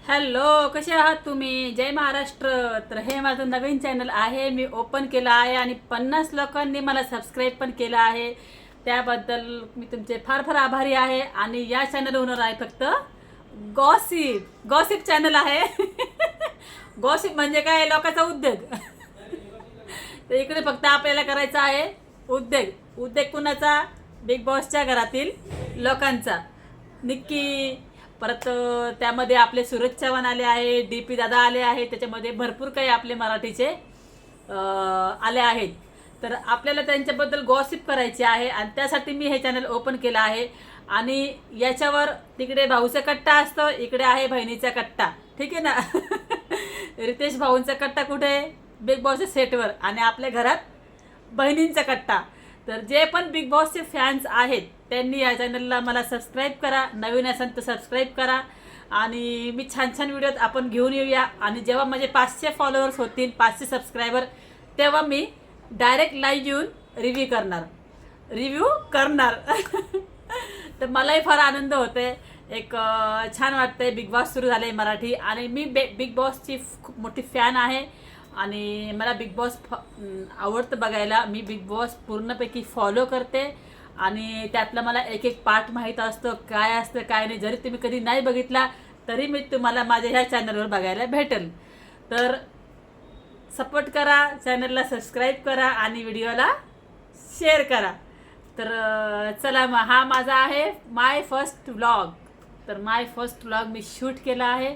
Hello, कसे आहात तुम्ही? जय महाराष्ट्र. तर हे माझं नवीन चॅनल आहे, मी ओपन केलं आहे आणि 50 लोकांनी मला सबस्क्राईब पण केलं आहे. त्याबद्दल मी तुमचे फार फार आभारी आहे. आणि या चॅनल ओनर आहे फक्त गॉसिप गॉसिप चॅनल आहे. गॉसिप म्हणजे काय? लोकांचा उद्योग. तर इकडे फक्त आपल्याला करायचा आहे उद्योग. उद्योग कुणाचा? बिग बॉसच्या घरातील लोकांचा. निक्की, परत त्यामध्ये आपले सूरज चव्हाण आले आहे, DP दादा आले आहे, त्याच्यामध्ये भरपूर काही आपले मराठीचे आले आहेत. तर आपल्याला त्यांच्याबद्दल गॉसिप करायचे आहे आणि त्यासाठी मी हे चॅनल ओपन केलं आहे. आणि याच्यावर तिकडे भाऊचा कट्टा असतो, इकडे आहे बहिणीचा कट्टा. ठीक आहे ना? रितेश भाऊंचा कट्टा कुठे? बिग बॉसच्या सेटवर. आणि आपल्या घरात बहिणींचा कट्टा. तर जे पण बिग बॉसचे फॅन्स आहेत त्यांनी या चॅनलला मला सबस्क्राईब करा. नवीन असेल तर सबस्क्राईब करा. आणि मी छान छान व्हिडिओ आपण घेऊन येऊया. आणि जेव्हा माझे 500 फॉलोअर्स होतील, 500 सबस्क्रायबर, तेव्हा मी डायरेक्ट लाईव्ह येऊन रिव्ह्यू करणार. तर मलाही फार आनंद होते. एक छान वाटतंय. बिग बॉस सुरू झाले मराठी आणि मी बिग बॉसची खूप मोठी फॅन आहे. आणि मला बिग बॉस आवडतं बघायला. मी बिग बॉस पूर्णपैकी फॉलो करते आणि त्यातलं मला एक एक पार्ट माहीत असतं, काय असतं काय नाही. जरी तुम्ही कधी नाही बघितला तरी मी तुम्हाला माझ्या ह्या चॅनलवर बघायला भेटेल. तर सपोर्ट करा, चॅनलला सबस्क्राईब करा आणि व्हिडिओला शेअर करा. तर चला मग, हा माझा आहे माय फर्स्ट व्लॉग. तर माय फर्स्ट व्लॉग मी शूट केला आहे.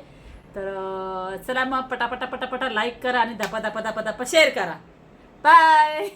तर चला मग, पटापटा पटापटा लाईक करा आणि धपा धपा धपा धपा शेअर करा. बाय.